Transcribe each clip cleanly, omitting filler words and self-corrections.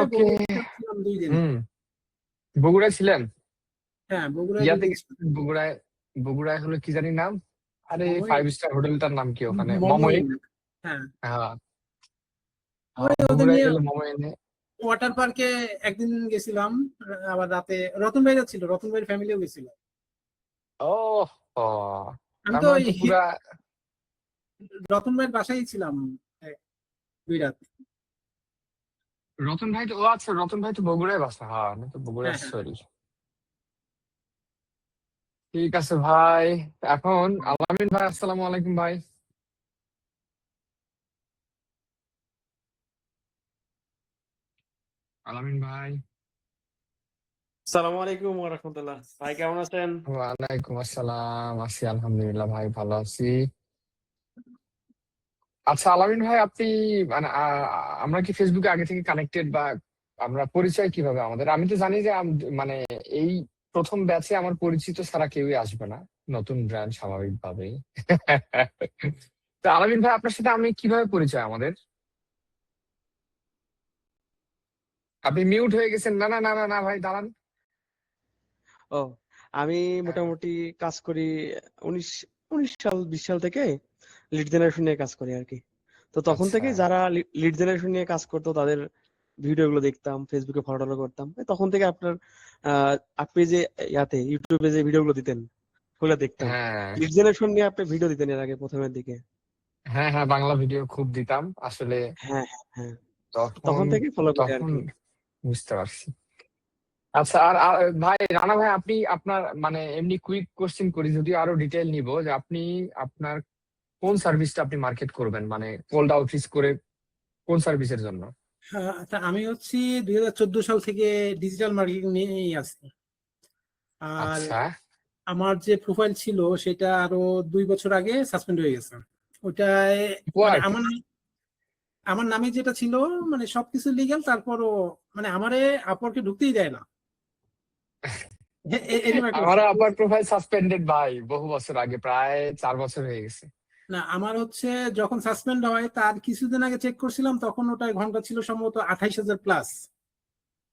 ওকে। বগুড়া ছিলাম 2 দিন। হুম, বগুড়ায় ছিলেন? হ্যাঁ, বগুড়ায় 2 ইয়াতে দিন ছিলাম। গেছিলেন বগুড়ায়? বগুড়ায় হলো কি জানি নাম? আরে মমই 5 স্টার হোটেলটার নাম কি ওখানে? মমই। মমইন। হ্যাঁ, হ্যাঁ, ওই ওদের বগুড়ায় নিয়ে গেলে মমইনে। ওয়াটার পার্কে একদিন গেছিলাম। আবার রাতে রতন ভাইরা ছিল, রতন ভাইয়ের ফ্যামিলিও গেছিল। ও, ও, আমি তার তো মানে ওই তো পুরা। রতন ভাইয়ের বাসায় ছিলাম 2 রাত। রতন ভাই তো, ও আচ্ছা, রতন ভাই তো বগুড়ায় বাসা। হ্যাঁ, আমি তো বগুড়া, হ্যাঁ, হ্যাঁ। সরি। ঠিক আছে ভাই। এখন আলামিন ভাই, আসসালামু আলাইকুম ভাই। আলামিন ভাই। সালামু আলাইকুম ওয়া রাহমাতুল্লাহ। ভাই কেমন আছেন? ওয়ালাইকুম আসসালাম, আছি আলহামদুলিল্লাহ ভাই, ভালো আছি। আচ্ছা আলামিন ভাই, আপনি মানে আমরা কি ফেসবুকে আগে থেকে কানেক্টেড, বা আমরা পরিচয় কিভাবে আমাদের? আমি তো জানি যে মানে এই প্রথম ব্যাচে আমার পরিচিত ছাড়া কেউই আসবে না, নতুন ব্র্যান্ড স্বাভাবিকভাবেই। তো আলামিন ভাই, আপনার সাথে আমি কিভাবে পরিচয় আমাদের? আপনি মিউট হয়ে গেছেন। না না না না না ভাই, দাঁড়ান। ও, আমি হ্যাঁ, মোটামুটি কাজ করি 19 19 সাল 20 সাল থেকে লিড জেনারেশন নিয়ে কাজ করি আর কি। তো তখন আচ্ছা। থেকে যারা লিড জেনারেশন নিয়ে কাজ করতো তাদের ভিডিওগুলো দেখতাম, ফেসবুকে ফলো করতাম। তখন থেকে আপনার আপনি যে ইউটিউবে যে ভিডিওগুলো দিতেন ওগুলো দেখতাম। হ্যাঁ লিড জেনারেশন নিয়ে আপনি ভিডিও দিতেন এর আগে প্রথমের দিকে। হ্যাঁ হ্যাঁ, বাংলা ভিডিও খুব দিতাম আসলে। হ্যাঁ, হ্যাঁ, হ্যাঁ। তখন তখন থেকে ফলো করি আর তখন কি। বুঝতে পারছি। আচ্ছা, আর ভাই রানা ভাই, আপনি আপনার মানে এমনি কুইক কোশ্চেন করি, যদিও আরো ডিটেইল নিব, যে আপনি আপনার কোন সার্ভিসটা আপনি মার্কেট করবেন, মানে কোল্ড আউটরিচ করে কোন সার্ভিসের জন্য? তা আমি হচ্ছি 2014 সাল থেকে ডিজিটাল মার্কেটিং নিয়েই আছি। আর আচ্ছা। আমার যে প্রোফাইল ছিল সেটা আরো 2 বছর আগে সাসপেন্ড হয়ে গেছে। ওটায় মানে ওয়ার্ক। আমার নামে যেটা ছিল, মানে সবকিছু লিগ্যাল, তারপরও মানে আমারে আপওয়ার্কে ঢুকতেই দেয় না। এরকম একটা আমারও অবস্থা। আপার প্রোফাইল সাসপেন্ডেড ভাই, বহু বছর আগে, প্রায় 4 বছর হয়ে গেছে। না, আমার হচ্ছে যখন সাসপেন্ড হয় তার কিছুদিন আগে চেক করছিলাম, তখন ওটার ঘন্টা ছিল সম্ভবত 28,000 প্লাস।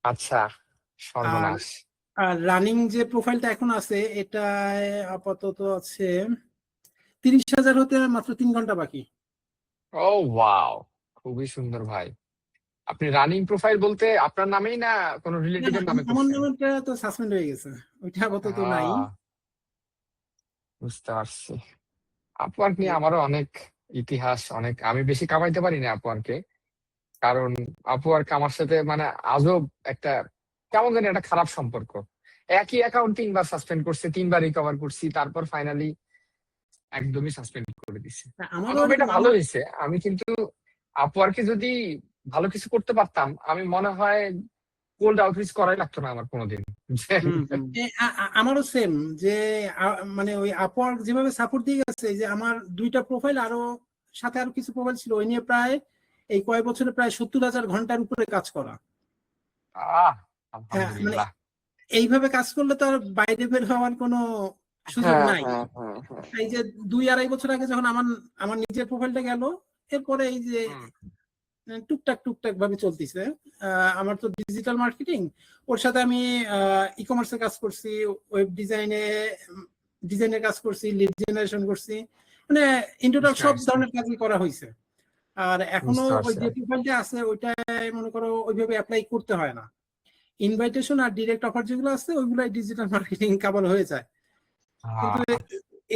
আচ্ছা, আর সর্বনাশ। আর রানিং যে প্রোফাইলটা এখন আছে এটায় আপাতত আছে 30,000 হতে মাত্র 3 ঘন্টা বাকি। ও ওয়াও, খুবই সুন্দর ভাই। আপনি রানিং প্রোফাইল বলতে আপনার নামেই, না কোনো না, না, রিলেটিভের নামে আমার করছেন? নামটা তো সাসপেন্ড হয়ে গেছে, ওইটা আপাতত নাই। হ্যাঁ, বুঝতে পারছি। আপওয়ার্ক নিয়ে আমারও অনেক ইতিহাস, অনেক, আমি বেশি কামাইতে পারি না আপওয়ার্কে। কারণ আপওয়ার্ক আমার সাথে মানে আজব একটা, কেমন জানি একটা খারাপ সম্পর্ক। একই অ্যাকাউন্ট 3 বার সাসপেন্ড করছে, 3 বার রিকভার করছি, তারপর ফাইনালি একদমই সাসপেন্ড করে দিছে। আমারও তবে এরকম এটা ভালো হয়েছে, আমি কিন্তু আপওয়ার্কে যদি ভালো কিছু করতে পারতাম, আমি মনে হয় কোল্ড আউটরিচ করাই লাগতো না আমার কোনোদিন, বুঝছেন? হুম, হুম। আমারও সেম, যে মানে ওই আপওয়ার্ক যেভাবে সাপোর্ট দিয়ে গেছে, যে আমার 2টা প্রোফাইল আরো সাথে আরো কিছু প্রোফাইল ছিল, ওই নিয়ে প্রায় এই কয়েক বছরে প্রায় 70,000 ঘন্টার উপরে কাজ করা। আহ, হ্যাঁ, মানে আলহামদুলিল্লাহ। এইভাবে কাজ করলে তো আর বাইরে বের হওয়ার কোনো সুযোগ হ্যাঁ নাই। হ্যাঁ হ্যাঁ হ্যাঁ। এই যে 2-2.5 বছর আগে যখন আমার আমার নিজের প্রোফাইলটা গেল, এরপরে এই যে হুম, টুকটাক টুকটাক ভাবে চলতেছে। আমার তো ডিজিটাল মার্কেটিং, ওর সাথে আমি ই কমার্সের কাজ করছি, ওয়েব ডিজাইনের কাজ করছি, লিড জেনারেশন করছি, মানে ইন টোটাল বুঝতে সব পারছি, ধরনের কাজই করা হয়েছে। আর এখনো বুঝতে ওই পারছি। যে প্রোফাইলটা আছে ওইটাই মনে করো ওইভাবে অ্যাপ্লাই করতে হয় না। ইনভাইটেশন আর ডিরেক্ট অফার যেগুলো আছে ওইগুলাই ডিজিটাল মার্কেটিং কাভার হয়ে যায়। কিন্তু আহ,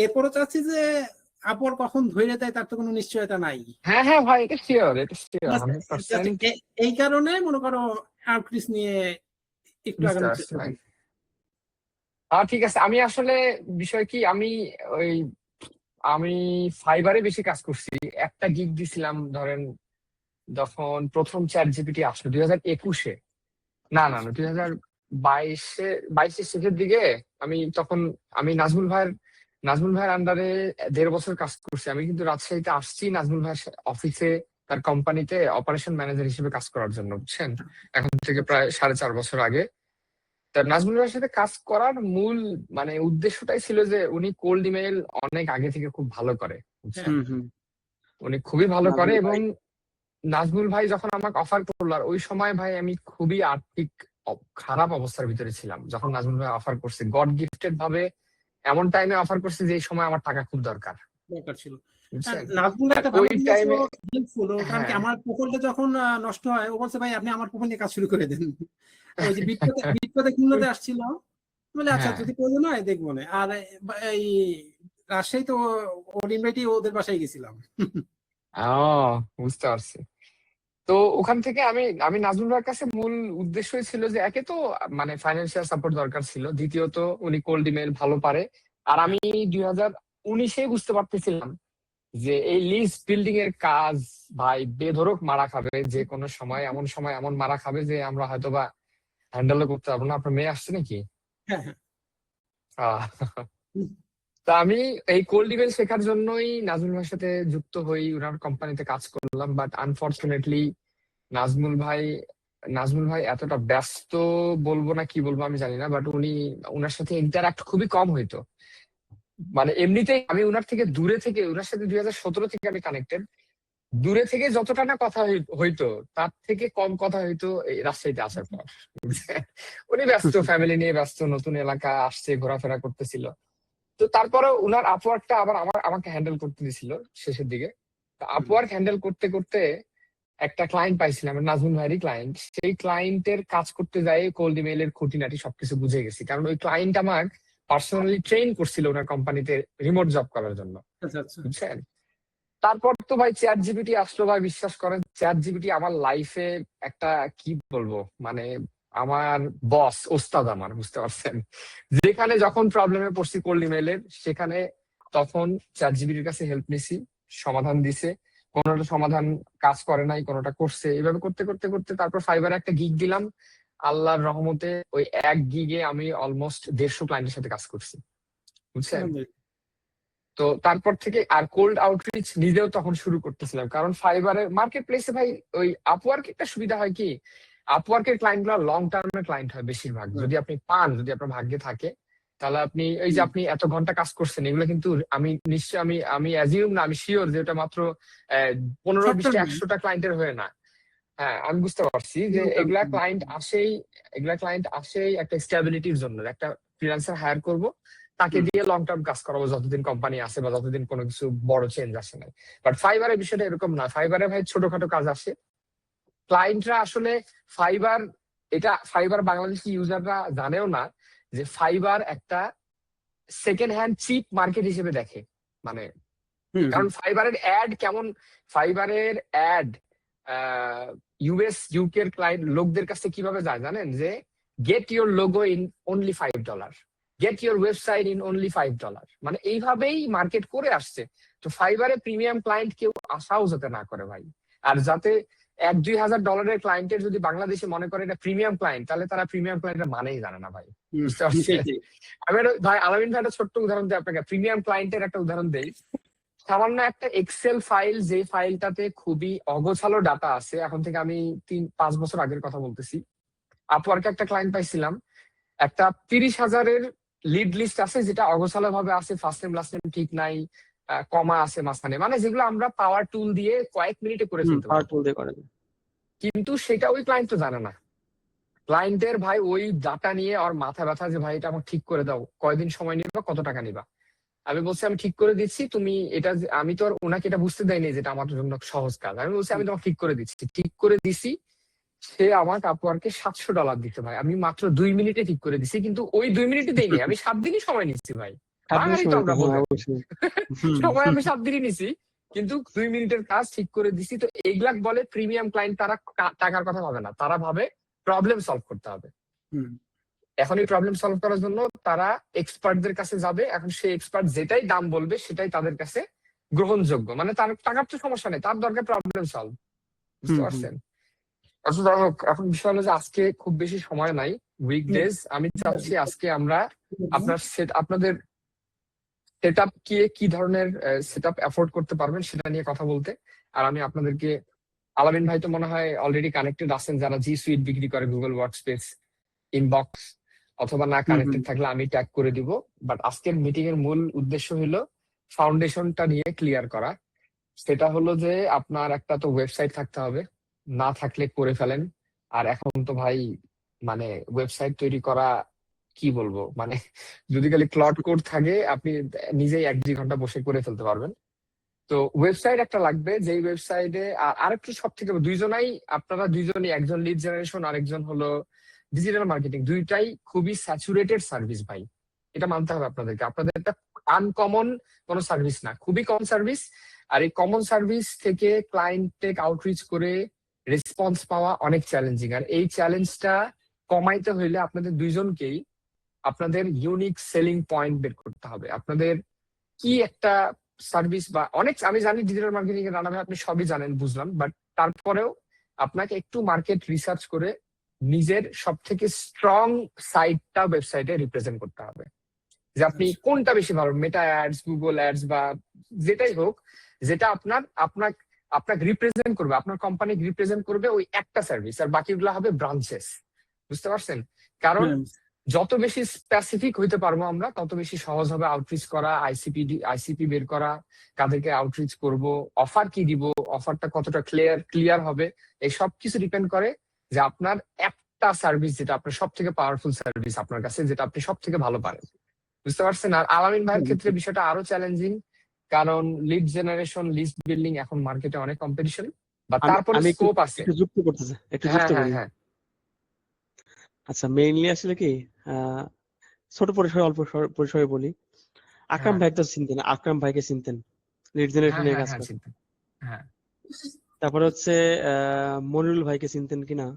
এরপরও চাচ্ছি যে আপওয়ার্ক কখন ধরে দেয় তার তো কোনো নিশ্চয়তা নাই। হ্যাঁ হ্যাঁ ভাই, এটা শিওর, এটা শিওর Just 100%। এই কারণে মনে করো আউটরিচ নিয়ে একটু বুঝতে আগানোর পারছি চেষ্টা ভাই। করি। ঠিক আছে, আমি আসলে বিষয় কি, আমি ওই আমি ফাইবারে বেশি কাজ করছি। একটা গিগ দিছিলাম ধরেন, যখন প্রথম চ্যাট জিপিটি আসলো 2021-এ, না না না, 2022-এ, 22-এর শেষের দিকে। আমি তখন, আমি নাজমুল ভাইয়ের আন্ডারে 1.5 বছর কাজ করছি। আমি কিন্তু রাজশাহীতে আসছি নাজমুল ভাইয়ের অফিসে, তার কোম্পানিতে অপারেশন ম্যানেজার হিসেবে কাজ করার জন্য, বুঝছেন? এখন থেকে প্রায় 4.5 বছর আগে। তা নাজমুল ভাইয়ের সাথে কাজ করার মূল মানে উদ্দেশ্যটাই ছিল যে উনি কোল্ড ইমেল অনেক আগে থেকে খুব ভালো করে, হ্যাঁ, বুঝছেন? হুম, হুম। উনি খুবই ভালো করে, নাজমুল এবং ভাই। নাজমুল ভাই যখন আমাকে অফার করলো, আর ওই সময় ভাই আমি খুবই আর্থিক খারাপ অবস্থার ভিতরে ছিলাম যখন নাজমুল ভাই অফার করছে, গড গিফটেড ভাবে এমন টাইমে অফার করছে যে এই সময় আমার টাকা খুব দরকার, ছিল। বুঝছেন? নাজমুল আর একটা ভালো ওই দিক আছে, টাইমে হেল্পফুল। কারণ কি হ্যাঁ আমার প্রোফাইলটা যখন নষ্ট হয়, ও বলছে ভাই আপনি আমার প্রোফাইল নিয়ে কাজ শুরু করে দেন। ওই যে বিটকয়েন কিনতে আসছিল, বলে আচ্ছা হ্যাঁ যদি প্রয়োজন হয় দেখবো না। আর এই রাজশাহী তো ওর ইনভাইটই ওদের বাসায় গেছিলাম। বুঝতে পারছি। তো ওখান থেকে আমি আমি নাজমুল ভাইয়ের কাছে মূল উদ্দেশ্যই ছিল যে একে তো মানে ফাইন্যান্সিয়াল সাপোর্ট দরকার ছিল, দ্বিতীয়ত উনি কোল্ড ইমেল ভালো পারে। আর আমি 2019 বুঝতে পারতেছিলাম যে এই লিজ বিল্ডিং এর কাজ ভাই বেধড়ক মারা খাবে, যে কোনো সময় এমন মারা খাবে যে আমরা হয়তোবা হ্যান্ডেলও করতে পারবো না। আপনার মেয়ে আসছে নাকি? হ্যাঁ, হ্যাঁ। আহ তা আমি এই কোল্ড ইমেল শেখার জন্যই নাজমুল ভাইয়ের সাথে যুক্ত হই, ওনার কোম্পানিতে কাজ করলাম। বাট আনফরচুনেটলি নাজমুল ভাই নাজমুল ভাই এতটা ব্যস্ত, বলবো না কি বলবো আমি জানি না, বাট উনার সাথে ইন্টারাক্ট খুবই কম হইতো। মানে এমনিতেই আমি উনার থেকে দূরে থেকে, উনার সাথে 2017 থেকে আমি কানেক্টেড, দূরে থেকে যতটা না কথা হইতো তার থেকে কম কথা হইতো এই রাজশাহীতে আসার পর। উনি ব্যস্ত, ফ্যামিলি নিয়ে ব্যস্ত, নতুন এলাকা আসছে, ঘোরাফেরা করতেছিল। তো তারপরে উনার আপওয়ার্কটা আবার আমাকে হ্যান্ডেল করতে দিছিল শেষের দিকে। আপওয়ার্ক হ্যান্ডেল করতে করতে একটা ক্লায়েন্ট পাইছিলাম, নাজমুল ভাইয়েরই ক্লায়েন্ট। সেই ক্লায়েন্টের কাজ করতে যাই কোল্ড ইমেইলের খুঁটিনাটি সবকিছু বুঝে গেছি, কারণ ওই ক্লায়েন্ট আমার পার্সোনালি ট্রেন করছিল ওনার কোম্পানিতে রিমোট জব করার জন্য, আচ্ছা, আচ্ছা। বুঝছেন? তারপর তো ভাই চ্যাট জিপিটি আসলো ভাই, বিশ্বাস করেন চ্যাট জিপিটি আমার লাইফে একটা কি বলবো মানে আমার বস, ওস্তাদ আমার, বুঝতে পারছেন? যেখানে যখন প্রবলেমে পড়ছি কোল্ড ইমেইলের, সেখানে তখন চ্যাট জিপিটির কাছে হেল্প নিছি, সমাধান দিছে। কোনোটা সমাধান কাজ করে নাই, কোনোটা করছে। এইভাবে করতে করতে করতে তারপর ফাইবারে একটা গিগ দিলাম। আল্লাহর রহমতে ওই এক গিগে আমি অলমোস্ট 150 ক্লায়েন্টের সাথে কাজ করছি, বুঝছেন? তো তারপর থেকে আর কোল্ড আউটরিচ নিজেও তখন শুরু করতেছিলাম, কারণ ফাইবারের মার্কেট প্লেসে ভাই ওই আপওয়ার্ক একটা সুবিধা হয় কি, আপওয়ার্কের ক্লায়েন্ট গুলো লং টার্মের ক্লায়েন্ট হয় বেশিরভাগ। যদি আপনি পান, যদি আপনার ভাগ্যে থাকে, তাহলে আপনি এই যে আপনি এত ঘন্টা কাজ করছেন, এগুলো কিন্তু আমি নিশ্চয় আমি অ্যাজিউম না, আমি শিওর যে ওটা মাত্র 15-20টা 100টা ক্লায়েন্টের হয়ে না। হ্যাঁ, আমি বুঝতে পারছি যে এগুলা ক্লায়েন্ট আসেই একটা স্টেবিলিটির জন্য, একটা ফ্রিল্যান্সার হায়ার করব, তাকে দিয়ে লং টার্ম কাজ করাবো যতদিন কোম্পানি আছে বা যতদিন কোনো কিছু বড় চেঞ্জ আসে না। বাট ফাইবারের বিষয়টা এরকম না, ফাইবারে ভাই ছোটখাটো কাজ আসে। ক্লায়েন্টরা আসলে ফাইবার বাংলাদেশি ইউজাররা জানেও না যে ফাইবার একটা সেকেন্ড হ্যান্ড চিপ মার্কেট হিসেবে দেখে। মানে কারণ ফাইবারের অ্যাড কেমন, ফাইবারের অ্যাড ইউএস ইউকের ক্লায়েন্ট লোকদের কাছে কিভাবে যায় জানেন? যে get your logo in only $5, get your website in only $5, মানে এইভাবেই মার্কেট করে আসছে। তো ফাইবারে প্রিমিয়াম ক্লায়েন্ট কেউ আশাও যাতে না করে ভাই। আর যাতে $1-2,000 ক্লায়েন্টের যদি বাংলাদেশে মনে করে এটা প্রিমিয়াম ক্লায়েন্ট, তাহলে তারা প্রিমিয়াম ক্লায়েন্টের মানেই জানে না ভাই, বুঝতে পারছেন? আমি ভাই আলামিন ভাই একটা ছোট্ট উদাহরণ দিই আপনাকে, প্রিমিয়াম ক্লায়েন্টের একটা উদাহরণ দেই। সামান্য একটা এক্সেল ফাইল, যে ফাইলটাতে খুবই অগোছালো ডাটা আছে, এখন থেকে আমি 3-5 বছর আগের কথা বলতেছি। আপওয়ার্কে একটা ক্লায়েন্ট পাইছিলাম, একটা 30,000-এর লিড লিস্ট আছে যেটা অগোছালো ভাবে আছে, ফার্স্ট নেম লাস্ট নেম ঠিক নাই, কমা আছে মাঝখানে, মানে যেগুলো আমরা পাওয়ার টুল দিয়ে কয়েক মিনিটে করে ফেলতে পারি, কিন্তু সেটা ওই ক্লায়েন্ট তো জানে না। ক্লায়েন্টের ভাই ওই ডাটা নিয়ে ওর মাথা ব্যথা যে ভাই এটা আমার ঠিক করে দাও, কয়দিন সময় নিবা, কত টাকা নিবা। আমি বলছি আমি ঠিক করে দিচ্ছি, তুমি এটা আমি তো আর ওনাকে এটা বুঝতে দেয়নি যেটা আমার জন্য সহজ কাজ। আমি বলছি আমি তোমাকে ঠিক করে দিচ্ছি, ঠিক করে দিছি। সে আমার আপওয়ার্কে $700 দিতে ভাই, আমি মাত্র 2 মিনিটে ঠিক করে দিছি, কিন্তু ওই 2 মিনিটে দেইনি, আমি 7 দিনই সময় নিচ্ছি ভাই। বাঙালি তো আমরা বলবো, সময় আমি 7 দিনই নিছি, কিন্তু 2 মিনিটের কাজ ঠিক করে দিছি। তো এইগুলা বলে প্রিমিয়াম ক্লায়েন্ট, তারা টাকার কথা ভাবে না, তারা ভাবে প্রবলেম সলভ করতে হবে। এখন এই প্রবলেম সলভ করার জন্য তারা এক্সপার্টদের কাছে যাবে, এখন সেই এক্সপার্ট যেটাই দাম বলবে সেটাই তাদের কাছে গ্রহণযোগ্য, মানে তার টাকার তো সমস্যা নেই, তার দরকার প্রবলেম সলভ, বুঝতে পারছেন? এখন বিষয় হলো যে আজকে খুব বেশি সময় নাই, উইকডেজ। আমি চাচ্ছি আজকে আমরা আপনাদের সেট আপ কি ধরনের সেট আপ অ্যাফোর্ড করতে পারবেন সেটা নিয়ে কথা বলতে। আর আমি আপনাদেরকে, আলামিন ভাই তো মনে হয় অলরেডি কানেক্টেড আছেন, যারা জি সুইট বিক্রি করে গুগল ওয়ার্কস্পেস, ইনবক্স, অথবা না কানেক্টেড থাকলে আমি ট্যাগ করে দিব। বাট আজকের মিটিং এর মূল উদ্দেশ্য হলো ফাউন্ডেশনটা নিয়ে ক্লিয়ার করা, সেটা হলো যে আপনার একটা তো ওয়েবসাইট থাকতে হবে, না থাকলে করে ফেলেন। আর এখন তো ভাই মানে ওয়েবসাইট তৈরি করা কি বলবো, মানে যদি খালি ক্লড কোড থাকে আপনি নিজেই 1-2 ঘন্টা বসে করে ফেলতে পারবেন। তো ওয়েবসাইট একটা লাগবে, যেই ওয়েবসাইটে আরেকটু সব থেকে আপনারা দুইজনই, একজন লিড জেনারেশন আরেকজন হলো ডিজিটাল মার্কেটিং, দুইটাই খুবই স্যাচুরেটেড সার্ভিস ভাই। এটা মানতে হবে আপনাদেরকে। আপনাদের একটা আনকমন কোনো সার্ভিস না, খুবই কম সার্ভিস। আর এই কমন সার্ভিস থেকে ক্লায়েন্ট টেক আউটরিচ করে রেসপন্স পাওয়া অনেক চ্যালেঞ্জিং। আর এই চ্যালেঞ্জটা কমাইতে হইলে আপনাদের দুইজনকেই আপনাদের ইউনিক সেলিং পয়েন্ট বের করতে হবে। আপনাদের কি একটা সার্ভিস বা অনেক, আমি জানি ডিজিটাল মার্কেটিং এর রান্না আপনি সবই জানেন, বুঝলাম, বাট তারপরেও আপনাকে একটু মার্কেট রিসার্চ করে নিজের সব থেকে স্ট্রং সাইটটা ওয়েবসাইটে রিপ্রেজেন্ট করতে হবে। যে আপনি কোনটা বেশি ভালো, মেটা অ্যাডস, গুগল অ্যাডস বা যেটাই হোক, যেটা আপনাকে রিপ্রেজেন্ট করবে, আপনার কোম্পানিকে রিপ্রেজেন্ট করবে ওই একটা সার্ভিস, আর বাকিগুলো হবে ব্রাঞ্চেস। বুঝতে পারছেন? কারণ যত বেশি স্পেসিফিক হইতে পারবো আমরা, তত বেশি সহজ হবে আউটরিচ করা, আইসিপি বের করা, কাদেরকে আউটরিচ করব, অফার কি দিব, অফারটা কতটা ক্লিয়ার হবে। এই সব কিছু ডিপেন্ড করে যে আপনার একটা সার্ভিস, যেটা আপনার সব থেকে পাওয়ারফুল সার্ভিস আপনার কাছে, যেটা আপনি সব থেকে ভালো পারেন। বুঝতে পারছেন? আর আলামিন ভাইয়ের ক্ষেত্রে বিষয়টা আরো চ্যালেঞ্জিং, কারণ লিড জেনারেশন, লিস্ট বিল্ডিং এখন মার্কেটে অনেক কম্পিটিশন, বা তারপরে আমি স্কোপ আছে। একটু যুক্ত করতেছি, একটু হ্যাঁ যুক্ত হ্যাঁ করি। হ্যাঁ আচ্ছা, মেইনলি আসলে কি, আহ ছোট পরিসরে, অল্প পরিসরে বলি। আকরাম হ্যাঁ ভাই তো চিনতেন, আকরাম ভাইকে চিনতেন, লিড হ্যাঁ জেনারেশন নিয়ে হ্যাঁ কাজ হ্যাঁ করে। চিন্তা। হ্যাঁ, তারপরে হচ্ছে মনিরুল ভাইকে চিনতেন কিনা,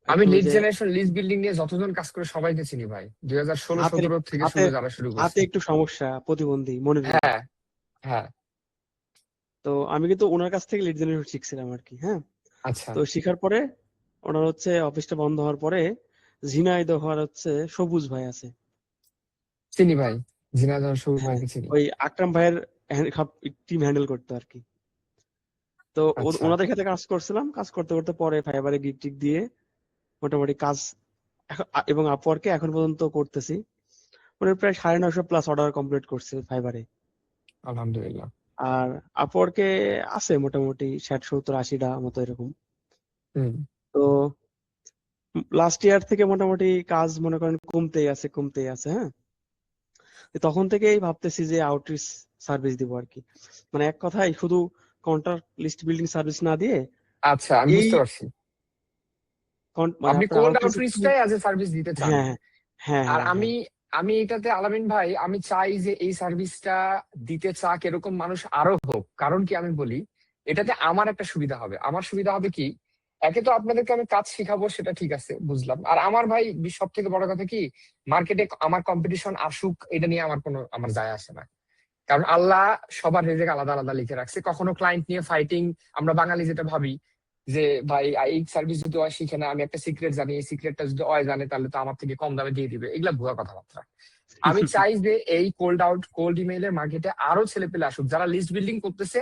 আমি একটু ওই লিড যে জেনারেশন, লিস্ট বিল্ডিং নিয়ে যতজন কাজ করে সবাইকে চিনি ভাই, 2016 হাতের 17 থেকে হাতে শুরু যারা শুরু হাতে করছে। একটু সমস্যা, প্রতিবন্ধী মনিরুল। হ্যাঁ হ্যাঁ। তো আমি কিন্তু ওনার কাছ থেকে লিড জেনারেশন শিখছিলাম আর কি। হ্যাঁ, আচ্ছা, তো শিখার পরে ওনার হচ্ছে অফিসটা বন্ধ হওয়ার পরে ঝিনাইদহ হওয়ার হচ্ছে সবুজ ভাই আছে। চিনি ভাই, ঝিনাইদহ সবুজ হ্যাঁ, ভাইকে চিনি। ওই আকরাম ভাইয়ের টিম হ্যান্ডেল করতো আর কি। তো আচ্ছা, ওনাদের সাথে কাজ করছিলাম, কাজ করতে করতে পরে ফাইবারে গিগ টিক দিয়ে মোটামুটি কাজ এবং আপওয়ার্কে এখন পর্যন্ত করতেছি। মানে প্রায় 950+ অর্ডার কমপ্লিট করছে ফাইবারে। আলহামদুলিল্লাহ। আর আপওয়ার্কে আছে মোটামুটি 60-70-80টা মতো এরকম। হুম। তো লাস্ট ইয়ার থেকে মোটামুটি কাজ মনে করেন কমতেই আছে। হ্যাঁ, তো তখন থেকেই ভাবতেছি যে আউটরিচ সার্ভিস দিব আর কি। মানে এক কথায় শুধু কন্ট্রাক্ট লিস্ট বিল্ডিং সার্ভিস না দিয়ে আচ্ছা, আমি এই বুঝতে পারছি, মানে আপনি আপনার কোল্ড আউটরিচ। আউটরিচটাই অ্যাজ এ সার্ভিস দিতে চান। হ্যাঁ হ্যাঁ আর হ্যাঁ আমি হ্যাঁ আমি এটাতে আলামিন ভাই, আমি চাই যে এই সার্ভিসটা দিতে চাক এরকম মানুষ আরো হোক। কারণ কি আমি বলি, এটাতে আমার একটা সুবিধা হবে। আমার সুবিধা হবে কি, একে তো আপনাদেরকে আমি কাজ শিখাবো, সেটা ঠিক আছে, বুঝলাম। আর আমার ভাই সব থেকে বড় কথা কি, মার্কেটে আমার কম্পিটিশন আসুক, এটা নিয়ে আমার যায় আসে না। কারণ আল্লাহ সবার রেজেক আলাদা আলাদা লিখে রাখছে। কখনো ক্লায়েন্ট নিয়ে ফাইটিং, আমরা বাঙালি যেটা ভাবি যে ভাই এই সার্ভিস যদি ওই শিখে না, আমি একটা সিক্রেট জানি, এই সিক্রেটটা যদি ওই জানে তাহলে তো আমার থেকে কম দামে দিয়ে দিবে, এগুলা ভুয়া কথাবার্তা। আমি চাই যে এই কোল্ড ইমেইলের মার্কেটে আরো ছেলে পেলে আসুক, যারা লিস্ট বিল্ডিং করতেছে,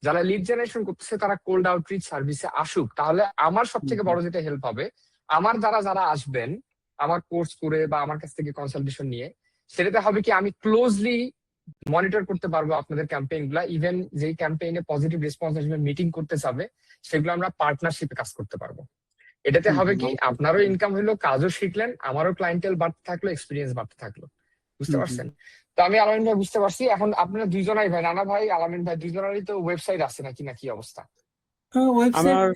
যারা লিড জেনারেশন করতেছে, তারা কোল্ড আউটরিচ সার্ভিসে আসুক। তাহলে আমার সব থেকে বড় যেটা হেল্প হবে, আমার যারা যারা আসবেন আমার কোর্স করে বা আমার কাছ থেকে কনসালটেশন নিয়ে, সেটাতে হবে কি, আমি ক্লোজলি মনিটর করতে পারবো আপনাদের ক্যাম্পেইন গুলা। ইভেন যেই ক্যাম্পেইনে পজিটিভ রেসপন্স আসবে, মিটিং করতে চাবে, সেগুলো আমরা পার্টনারশিপে কাজ করতে পারবো। এটাতে হবে কি, আপনারও ইনকাম হইলো, কাজও শিখলেন, আমারও ক্লায়েন্টেল বাড়তে থাকলো, এক্সপিরিয়েন্স বাড়তে থাকলো। বুঝতে পারছেন? তো আমি আলামিন ভাই বুঝতে পারছি। এখন আপনারা দুইজনাই ভাই, রানা ভাই, আলামিন ভাই, দুইজনারই তো ওয়েবসাইট আছে নাকি, না কি অবস্থা? ওয়েবসাইট আমার।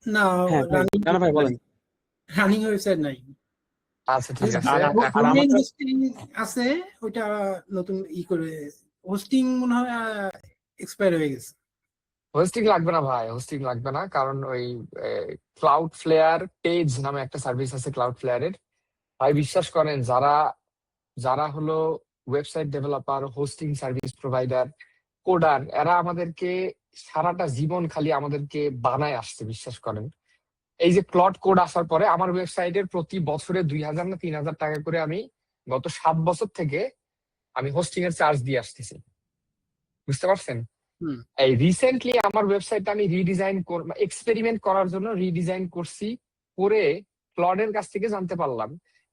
না, হ্যাঁ ভাই, রানা ভাই বলেন। রানিং ওয়েবসাইট নাই। আচ্ছা ঠিক আছে। আর আমার তো হোস্টিং আছে, ওইটা নতুন করে হোস্টিং মনে হয় এক্সপায়ার হয়ে গেছে। হোস্টিং লাগবে না ভাই, হোস্টিং লাগবে না, কারণ ওই ক্লাউড ফ্লেয়ার পেজ নামে একটা সার্ভিস আছে ক্লাউড ফ্লেয়ারের। ভাই বিশ্বাস করেন, যারা যারা হলো website developer, hosting service provider, coder, এরা আমাদেরকে সারাটা জীবন খালি আমাদেরকে বানায় আসছে, বিশ্বাস করেন। এই যে ক্লড কোড আসার পরে আমার ওয়েবসাইটের প্রতি বছরে 2000 না 3000 টাকা করে আমি গত 7 বছর থেকে আমি হোস্টিং এর চার্জ দিয়ে আসতেছি। বুঝতে পারছেন? এই রিসেন্টলি আমার ওয়েবসাইটটা আমি এক্সপেরিমেন্ট করার জন্য রিডিজাইন করছি, করে ক্লডের কাছ থেকে জানতে পারলাম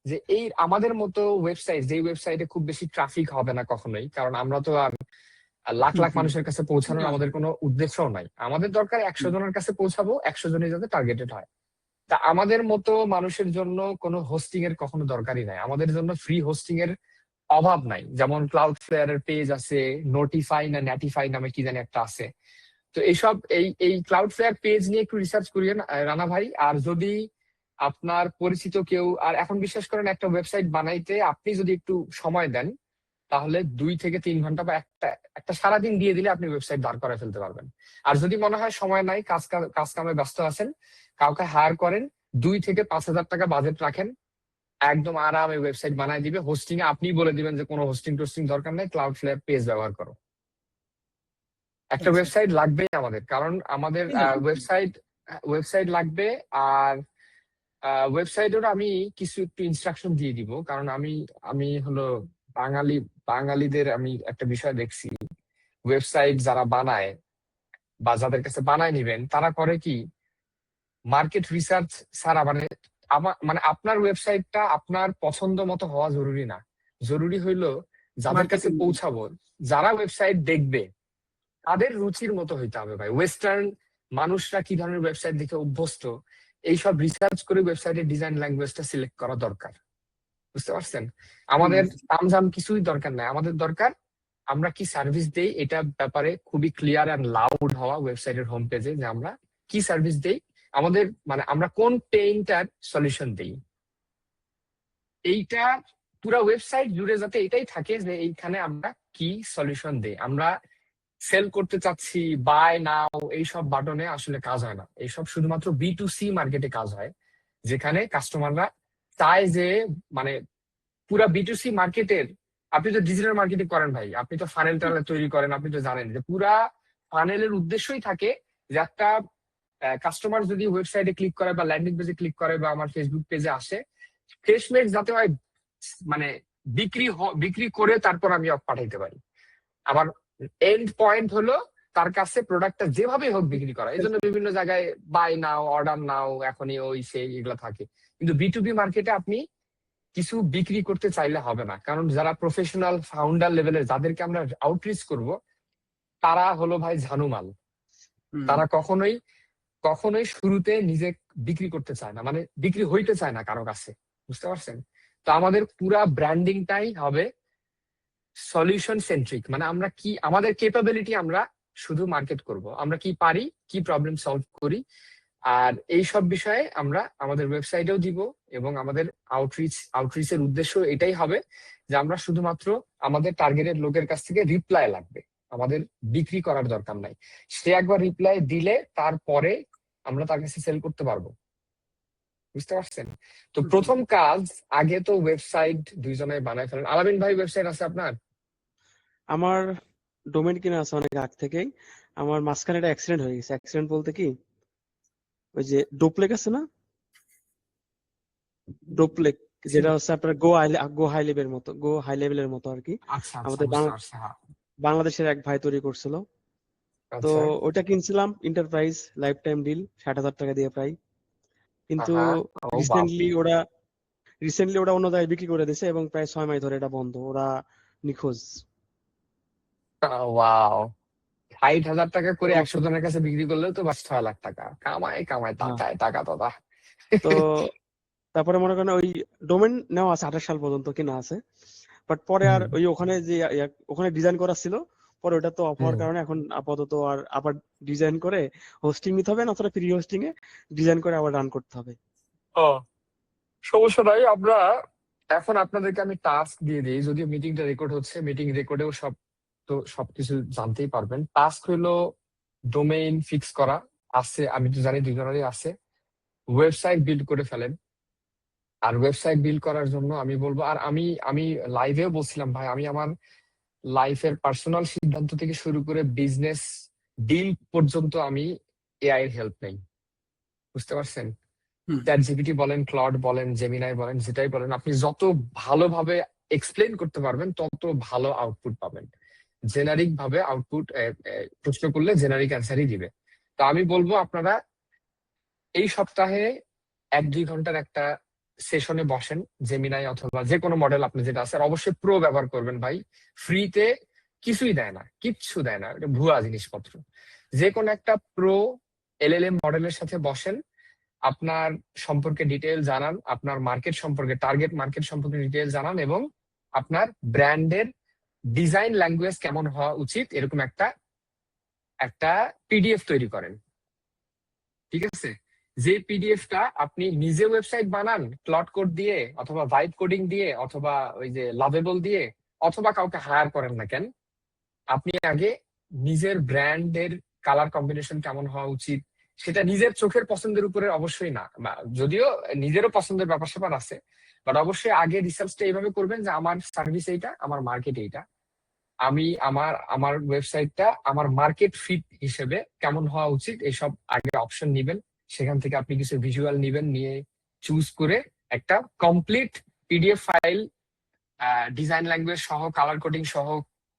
যে এই আমাদের মতো ওয়েবসাইট, যে ওয়েবসাইটে খুব বেশি ট্রাফিক হবে না কখনোই, কারণ আমরা তো আর লাখ হুম, লাখ হুম। মানুষের কাছে পৌঁছানোর না। আমাদের কোনো উদ্দেশ্যও নাই। আমাদের দরকার 100 জনের কাছে পৌঁছাবো, 100 জনই যাতে টার্গেটেড হয়। তা আমাদের মতো মানুষের জন্য কোনো হোস্টিং এর কখনো দরকারই নাই, আমাদের জন্য ফ্রি হোস্টিং এর অভাব নাই। যেমন ক্লাউডফ্লেয়ার এর পেজ আছে, নোটিফাই না ন্যাটিফাই নামে কি জানি একটা আছে। তো এইসব এই ক্লাউডফ্লেয়ার পেজ নিয়ে একটু রিসার্চ করিয়েন রানা ভাই। আর যদি আপনার পরিচিত কেউ, আর এখন বিশ্বাস করেন একটা ওয়েবসাইট বানাইতে আপনি যদি একটু সময় দেন, তাহলে 2 থেকে 3 ঘন্টা বা একটা একটা সারাদিন দিয়ে দিলে আপনি ওয়েবসাইট দাঁড় করে ফেলতে পারবেন। আর যদি মনে হয় সময় নাই, কাজ কামে ব্যস্ত আছেন, কাউকে হায়ার করেন, 2 থেকে 5 হাজার টাকা বাজেট রাখেন, একদম আরামে ওয়েবসাইট বানায় দিবে। হোস্টিং এ আপনি বলে দিবেন যে কোনো হোস্টিং টোস্টিং দরকার নেই, ক্লাউডফ্লেয়ার পেজ ব্যবহার করো। একটা আচ্ছা। ওয়েবসাইট লাগবেই আমাদের, কারণ আমাদের ওয়েবসাইট ওয়েবসাইট লাগবে। আর ওয়েবসাইটের আমি কিছু একটু ইনস্ট্রাকশন দিয়ে দিব, কারণ আমি আমি হলো বাঙালিদের আমি একটা বিষয় দেখছি, ওয়েবসাইট যারা বানায় বা যাদের কাছে বানায় নিবেন, তারা করে কি, মার্কেট রিসার্চ ছাড়া, মানে আপনার ওয়েবসাইটটা আপনার পছন্দ মতো হওয়া জরুরি না। জরুরি হইলো যাদের কাছে মার্কেটিং। পৌঁছাবো, যারা ওয়েবসাইট দেখবে, তাদের রুচির মতো হইতে হবে ভাই। ওয়েস্টার্ন মানুষরা কি ধরনের ওয়েবসাইট দেখে অভ্যস্ত, এইসব রিসার্চ করে ওয়েবসাইটের ডিজাইন ল্যাঙ্গুয়েজটা সিলেক্ট করা দরকার। বুঝতে পারছেন? আমাদের তামঝাম কিছুই দরকার নাই, আমাদের দরকার আমরা কি সার্ভিস দেই এটা ব্যাপারে খুবই ক্লিয়ার অ্যান্ড লাউড হওয়া ওয়েবসাইটের হোম পেজে, যে আমরা কি সার্ভিস দেই, আমাদের মানে আমরা কোন পেইনটার সলিউশন দেই, এইটা পুরা ওয়েবসাইট জুড়ে যাতে এটাই থাকে যে এইখানে আমরা কি সলিউশন দেই। আমরা সেল করতে চাচ্ছি, বাই নাও, এইসব বাটনে আসলে কাজ হয় না। এইসব শুধুমাত্র B2C মার্কেটে কাজ হয়, যেখানে কাস্টমাররা চায় যে, মানে পুরা B2C মার্কেটের, আপনি তো ডিজিটাল মার্কেটিং করেন ভাই, আপনি তো ফানেল টানেল তৈরি করেন, আপনি তো জানেন যে পুরা ফানেলের উদ্দেশ্যই থাকে যে একটা কাস্টমার যদি ওয়েবসাইটে ক্লিক করে বা ল্যান্ডিং পেজে ক্লিক করে বা আমার ফেসবুক পেজে আসে, ফেসমেট যাতে হয়, মানে বিক্রি করে তারপর আমি পাঠাইতে পারি। আমার এন্ড পয়েন্ট হলো তার কাছে প্রোডাক্টটা যেভাবে হোক বিক্রি করা। এই জন্য বিভিন্ন জায়গায় বাই নাও, অর্ডার নাও, এখনই ওই সেই এগুলো থাকে। কিন্তু B2B মার্কেটে আপনি কিছু বিক্রি করতে চাইলে হবে না, কারণ যারা প্রফেশনাল ফাউন্ডার লেভেলের, যাদেরকে আমরা আউটরিচ করব, তারা হলো ভাই ঝানুমাল। তারা কখনোই কখনোই শুরুতে নিজে বিক্রি করতে চায় না, মানে বিক্রি হইতে চায় না কারো কাছে। বুঝতে পারছেন? তো আমাদের পুরা ব্র্যান্ডিংটাই হবে সলিউশন সেন্ট্রিক, মানে আমরা কি, আমাদের ক্যাপাবিলিটি আমরা শুধু মার্কেট করব, আমরা কি পারি, কি প্রবলেম সলভ করি। আর এই সব বিষয়ে আমরা আমাদের ওয়েবসাইটেও দিব, এবং আমাদের আউটরিচের উদ্দেশ্য এটাই হবে যে আমরা শুধুমাত্র আমাদের টার্গেটেড লোকের কাছ থেকে রিপ্লাই লাগবে, আমাদের বিক্রি করার দরকার নাই। সে একবার রিপ্লাই দিলে তারপরে আমরা তার কাছে সেল করতে পারবো। বুঝতে পারছেন? তো প্রথম কাজ, আগে তো ওয়েবসাইট দুইজনে বানায় ফেলেন। আলামিন ভাই, ওয়েবসাইট আছে আপনার? আমার ডোমেন কিনা আছে অনেক আগ থেকেই। আমার মাঝখানে একটা অ্যাক্সিডেন্ট হয়ে গেছে। অ্যাক্সিডেন্ট বলতে কি, ওই যে ডোপ্লেক আছে না, ডোপ্লেক, যেটা হচ্ছে আপনার গো হাই লেভেলের মতো আর কি। আচ্ছা আচ্ছা, আমাদের বুঝতে পারছি, হ্যাঁ। বাংলাদেশের এক ভাই তৈরি করছিল। তো আচ্ছা, ওটা কিনছিলাম এন্টারপ্রাইজ লাইফ টাইম ডিল 60,000 টাকা দিয়ে প্রায়। কিন্তু হ্যাঁ। ও বাপ। রিসেন্টলি ওটা অন্য জায়গায় বিক্রি করে দিয়েছে এবং প্রায় 6 মাস ধরে এটা বন্ধ, ওরা নিখোঁজ। ওয়াও। 60,000 টাকা করে তো 100 জনের কাছে বিক্রি করলেও তো বাস 6 লাখ টাকা কামায় কামায়, হ্যাঁ, টাকায় টাকা দাদা। তো তারপরে মনে করেন ওই ডোমেন নেওয়া আছে 28 সাল পর্যন্ত কিনা আছে। বাট পরে আর ওই ওখানে যে ওখানে ডিজাইন করা ছিল, পরে ওটা তো অফ হওয়ার কারণে এখন আপাতত আর আবার ডিজাইন করে হোস্টিং নিতে হবে, না অথবা ফ্রি হোস্টিং এ ডিজাইন করে আবার রান করতে হবে। ও, সমস্যা নাই। আমরা এখন আপনাদেরকে আমি টাস্ক দিয়ে দিই, যদিও মিটিংটা রেকর্ড হচ্ছে, মিটিং রেকর্ডেও সবকিছু জানতেই পারবেন। টাস্ক হলো ডোমেইন ফিক্স করা, আছে আমি তো জানি দুজনেরই আছে। ওয়েবসাইট বিল্ড করে ফেলেন। আর ওয়েবসাইট বিল্ড করার জন্য আমি বলবো, আর আমি আমি লাইভেও বলছিলাম ভাই, আমি আমার লাইফের পার্সোনাল সিদ্ধান্ত থেকে শুরু করে বিজনেস ডিল পর্যন্ত আমি এআই এর হেল্প নেই। বুঝতে পারছেন? ChatGPT বলেন, ক্লড বলেন, জেমিনাই বলেন, যেটাই বলেন, আপনি যত ভালোভাবে এক্সপ্লেন করতে পারবেন তত ভালো আউটপুট পাবেন। জেনারিক ভাবে আউটপুট প্রশ্ন করলে জেনারিক অ্যান্সারই দিবে। তো আমি বলবো আপনারা এই সপ্তাহে 1-2 ঘন্টার একটা সেশনে বসেন, জেমিনাই অথবা যে কোনো মডেল আপনি যেটা আছে, আর অবশ্যই প্রো ব্যবহার করবেন ভাই। ফ্রিতে কিছুই দেয় না, কিচ্ছু দেয় না, এটা ভুয়া জিনিসপত্র। যে কোনো একটা প্রো LLM মডেলের সাথে বসেন, আপনার সম্পর্কে ডিটেল জানান, আপনার মার্কেট সম্পর্কে, টার্গেট মার্কেট সম্পর্কে ডিটেল জানান, এবং আপনার ব্র্যান্ডের ডিজাইন ল্যাঙ্গুয়েজ কেমন হওয়া উচিত এরকম একটা একটা PDF তৈরি করেন। ঠিক আছে? যে PDFটা আপনি নিজে ওয়েবসাইট বানান ক্লড কোড দিয়ে, অথবা ভাইব কোডিং দিয়ে, অথবা ওই যে লাভেবল দিয়ে, অথবা কাউকে হায়ার করেন না কেন, আপনি আগে নিজের ব্র্যান্ডের কালার কম্বিনেশন কেমন হওয়া উচিত সেটা নিজের চোখের পছন্দের উপরে অবশ্যই না, যদিও নিজেরও পছন্দের ব্যাপার স্যাপার আছে, বাট অবশ্যই আগে রিসার্চটা এইভাবে করবেন যে আমার সার্ভিস এইটা, আমার মার্কেট এইটা, আমি আমার আমার ওয়েবসাইটটা আমার মার্কেট ফিট হিসেবে কেমন হওয়া উচিত এইসব আগে অপশন নিবেন। সেখান থেকে আপনি কিছু ভিজুয়াল নিবেন, নিয়ে চুজ করে একটা complete PDF file, design language সহ, কালার কোডিং সহ,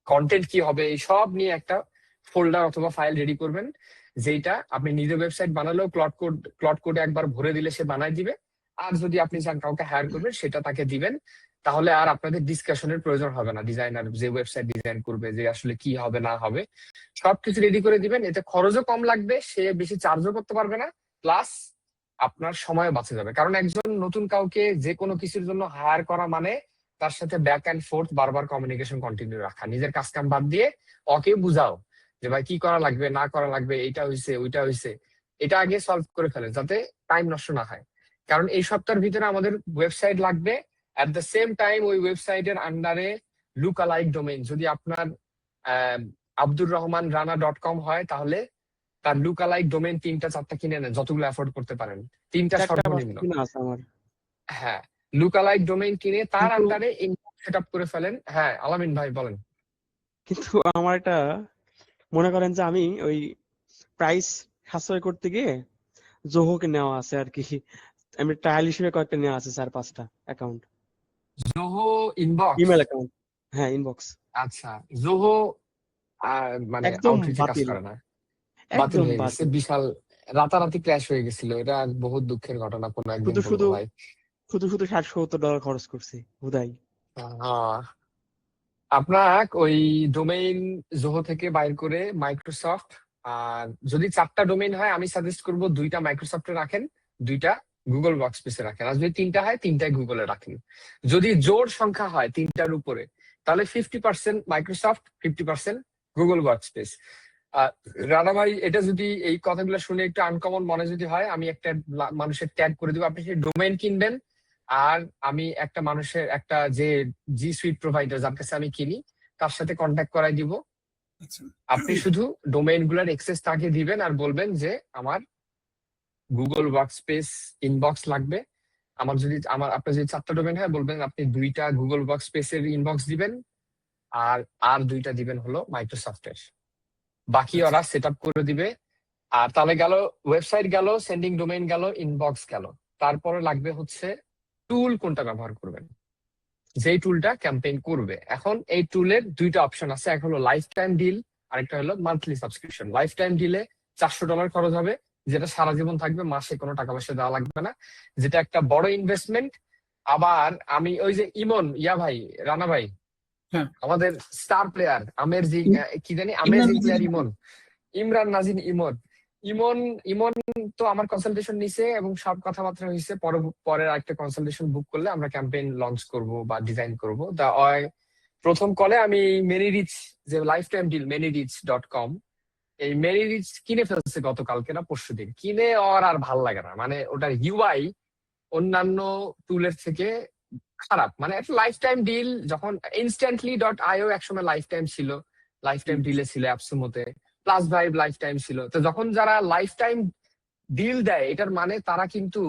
কন্টেন্ট কি হবে এই সব নিয়ে একটা ফোল্ডার অথবা ফাইল রেডি করবেন, যেটা আপনি নিজে ওয়েবসাইট বানালেও ক্লড কোডে একবার ভরে দিলে সে বানাই দিবে। আর যদি আপনি চান কাউকে হায়ার করবেন সেটা তাকে দিবেন, তাহলে আর আপনাদের ডিসকাশনের প্রয়োজন হবে না। ডিজাইনার যে ওয়েবসাইট ডিজাইন করবে, যে আসলে কি হবে না হবে, সবকিছু রেডি করে দিবেন। এতে খরচও কম লাগবে, সে বেশি চার্জও করতে পারবে না, প্লাস আপনার সময় বাঁচে যাবে। কারণ একজন নতুন কাউকে যে কোনো কিছুর জন্য হায়ার করা মানে তার সাথে ব্যাক অ্যান্ড ফোর্থ বারবার কমিউনিকেশন কন্টিনিউ রাখা। নিজের কাজ কাম বাদ দিয়ে ওকে বুঝাও যে ভাই কি করা লাগবে না করা লাগবে, এইটা হইছে ওইটা হইছে, এটা আগে সলভ করে ফেলে যাতে টাইম নষ্ট না হয়। কারণ এই সপ্তাহের ভিতরে আমাদের ওয়েবসাইট লাগবে, অ্যাট দ্য সেম টাইম ওই ওয়েবসাইটের আন্ডারে লুকালাইক ডোমেইন, যদি আপনার abdurrahmanrana.com হয় তাহলে তার লুকালাইক ডোমেইন 3টা 4টা কিনে নেন, যতগুলো অ্যাফোর্ড করতে পারেন, 3টা সর্বনিম্ন। হ্যাঁ, লুকালাইক ডোমেইন কিনে তার আন্ডারে সেট আপ করে ফেলেন। হ্যাঁ আলামিন ভাই বলেন। কিন্তু আমার এটা মনে করেন যে আমি ওই প্রাইস সাশ্রয় করতে গিয়ে জোহোকে নেওয়া আছে আর কি, আমি ট্রায়াল হিসেবে কয়েকটা নেওয়া আছে 4-5টা account. Zoho inbox, email account, হ্যাঁ ইনবক্স। আচ্ছা জোহো মানে একদম আউটরিচে কাজ বাতিল, করে না, বাতিল একদম হয়ে গেছে, বাতিল। বিশাল রাতারাতি ক্র্যাশ হয়ে গেছিল। এটা বহুত দুঃখের ঘটনা, কোনো একদিন শুধু শুধু বলবো ভাই। শুধু শুধু $60-70 খরচ করছি হুদাই। আপনার ওই ডোমেইন জোহো থেকে বাইর করে মাইক্রোসফট, আর যদি 4টা ডোমেইন হয় আমি সাজেস্ট করবো 2টা মাইক্রোসফটে রাখেন, 2টা গুগল ওয়ার্কস্পেসে রাখেন, আর যদি 3টা হয় 3টাই গুগলে রাখেন। যদি জোড় সংখ্যা হয় 3টার উপরে তাহলে 50% মাইক্রোসফট, 50% গুগল ওয়ার্কস্পেস। রানা ভাই, এটা যদি এই কথাগুলো শুনে একটু আনকমন মনে যদি হয়, আমি একটা মানুষের ট্যাগ করে দিব, আপনি সেই ডোমেইন কিনবেন, আর আমি একটা মানুষের একটা যে জি সুইট প্রোভাইডার যার কাছে আমি কিনি তার সাথে কন্ট্যাক্ট করাই দিব। আপনি শুধু ডোমেইন গুলার এক্সেস তাকে দিবেন আর বলবেন যে আমার গুগল ওয়ার্কস্পেস ইনবক্স লাগবে। আপনার যদি 4টা ডোমেইন হয় বলবেন আপনি 2টা গুগল ওয়ার্কস্পেসের ইনবক্স দিবেন, আর 2টা দিবেন হলো মাইক্রোসফটের। বাকি ওরা সেট আপ করে দিবে। আর তাহলে গেল ওয়েবসাইট, গেল সেন্ডিং ডোমেইন, গেল ইনবক্স গেল। তারপরে লাগবে হচ্ছে টুল কোনটা ব্যবহার করবেন, যেই টুলটা ক্যাম্পেইন করবে। এখন এই টুলের 2টা অপশন আছে, এক হলো লাইফ টাইম ডিল, আরেকটা হলো monthly subscription. Life time delay $400 খরচ হবে, যেটা সারা জীবন থাকবে, মাসে কোনো টাকা পয়সা দেওয়া লাগবে না, যেটা একটা বড় ইনভেস্টমেন্ট। আবার আমি ওই যে ইমন ভাই, রানা ভাই, আমাদের স্টার প্লেয়ার আমেজিং, কি জানি আমেজিং প্লেয়ার ইমরান নাজিন ইমন তো আমার কনসালটেশন নিছে এবং সব কথাবার্তা হয়েছে। পরের একটা কনসালটেশন বুক করলে আমরা ক্যাম্পেইন লঞ্চ করব বা ডিজাইন করব। প্রথম কলে আমি মেনিরিচ, যে লাইফ টাইম ডিল মেনিরিচ.com, এই মেনিরিচ কিনে ফেলছে গতকালকে না পরশুদিন। কিনে আর ভাল লাগে না, মানে ওটার ইউআই অন্যান্য টুলের থেকে খারাপ। মানে একটা লাইফ টাইম ডিল, যখন instantly.io একসময় লাইফ টাইম ছিল, লাইফ টাইম ডিলে ছিল অ্যাপসুমোতে, প্লাস ভাইভ লাইফ টাইম ছিল। তো যখন যারা লাইফ টাইম ডিল দেয় এটার মানে তারা কিন্তু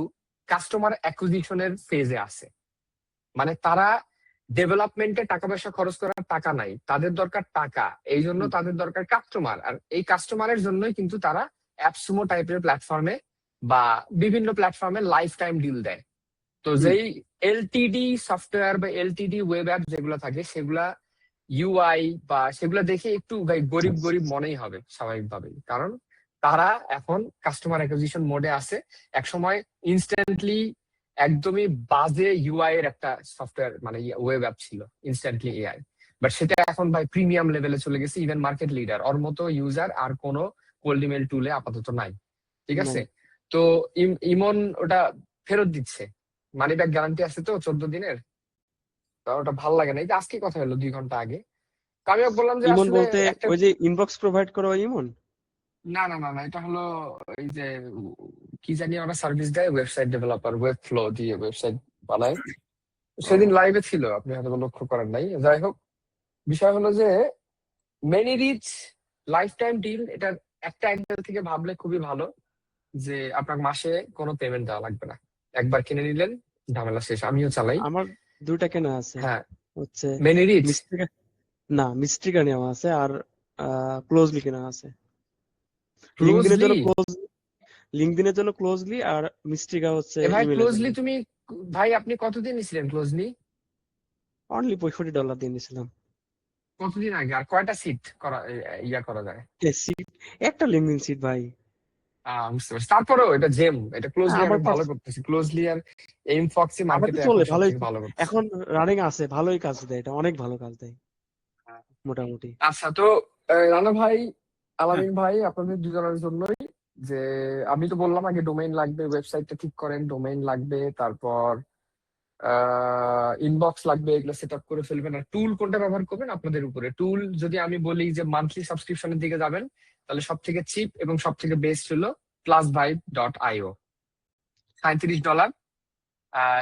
কাস্টমার অ্যাকুইজিশনের ফেজে আছে, মানে তারা ডেভেলপমেন্টে টাকা পয়সা খরচ করার টাকা নাই, তাদের দরকার টাকা, এই জন্য তাদের দরকার কাস্টমার। আর এই কাস্টমারের জন্যই কিন্তু তারা অ্যাপসুমো টাইপের প্ল্যাটফর্মে বা বিভিন্ন প্ল্যাটফর্মে লাইফ টাইম ডিল দেয়। তো যেই এলটিডি সফটওয়্যার বা এলটিডি ওয়েব অ্যাপ যেগুলো থাকে সেগুলা ইউআই বা সেগুলা দেখে একটু গরিব গরিব মনেই হবে স্বাভাবিকভাবেই, কারণ তারা এখন কাস্টমার অ্যাকুইজিশন মোডে আছে। একসময় ইনস্ট্যান্টলি একদমই বাজে ইউআই এর একটা সফটওয়্যার মানে ওয়েব অ্যাপ ছিল ইনস্ট্যান্টলি এআই, বাট সেটা এখন ভাই প্রিমিয়াম লেভেলে চলে গেছে, ইভেন মার্কেট লিডার ওর মতো ইউজার আর কোনো কোল্ড ইমেল টুলে আপাতত নাই, ঠিক আছে? নাই। তো ইমন ওটা ফেরত দিচ্ছে, মানি ব্যাক গ্যারান্টি আছে তো 14 দিনের। তো ওটা ভালো লাগে না, এই যে আজকে কথা হলো 2 ঘন্টা আগে। তো আমি ওকে বললাম যে ইমন আসলে বলতে একটা, ওই যে ইনবক্স প্রোভাইড করো ওই ইমন? না না না না, এটা হলো এই যে কি জানি ওরা সার্ভিস দেয়, ওয়েবসাইট ডেভেলপার, ওয়েব ফ্লো দিয়ে ওয়েবসাইট বানায়। সেদিন লাইভে ছিল, আপনি হয়তো লক্ষ্য করেন নাই। যাই হোক, বিষয় হলো যে many rich lifetime deal, এটার একটা অ্যাঙ্গেল থেকে ভাবলে খুবই ভালো যে আপনার মাসে কোনো পেমেন্ট দেওয়া লাগবে না, একবার কিনে নিলেন, ঝামেলা শেষ। আমিও চালাই। আমার 2টা কেনা আছে, হ্যাঁ, হচ্ছে মেনি রিচ। মিস্ট্রিকা, না মিস্ট্রিকা নেওয়া আছে, আর ক্লোজলি কেনা আছে। লিঙ্কডিনের ক্লোজলি? জন্য ক্লোজলি, লিঙ্কডিনের জন্য ক্লোজলি, আর মিস্ট্রিকা হচ্ছে এ ভাই ইমেলের জন্য। ক্লোজলি তুমি, ভাই আপনি কতদিন নিছিলেন ক্লোজলি? অনলি $65 দিয়ে নিয়েছিলাম। কতদিন আগে? আর কয়টা সিট করা ইয়া করা যায়? সিট, একটা লিঙ্কডিন সিট ভাই। বুঝতে পারছি। তারপরেও এটা জেম, এটা ক্লোজলি আমার অনেক কাজ, ভালো করতেছি। ক্লোজলি আর এইম ফক্সি আমার তো মার্কেটে এখন চলে সব ভালোই, থেকে ভালো করতেছে। এখন রানিং আছে, ভালোই কাজ দেয়, এটা অনেক ভালো কাজ দেয় মোটামুটি। আচ্ছা, তো রানা ভাই, হ্যাঁ, আলামিন ভাই, আপনাদের দুজনের জন্যই যে আমি তো বললাম আগে ডোমেইন লাগবে, ওয়েবসাইটটা ঠিক করেন, ডোমেইন লাগবে, তারপর ইনবক্স লাগবে, এগুলো সেট আপ করে ফেলবেন। আর টুল কোনটা ব্যবহার করবেন আপনাদের উপরে। টুল যদি আমি বলি যে মান্থলি সাবস্ক্রিপশনের দিকে যাবেন, তাহলে সব থেকে চিপ এবং সব থেকে বেস্ট হলো plusvibe.io, $37।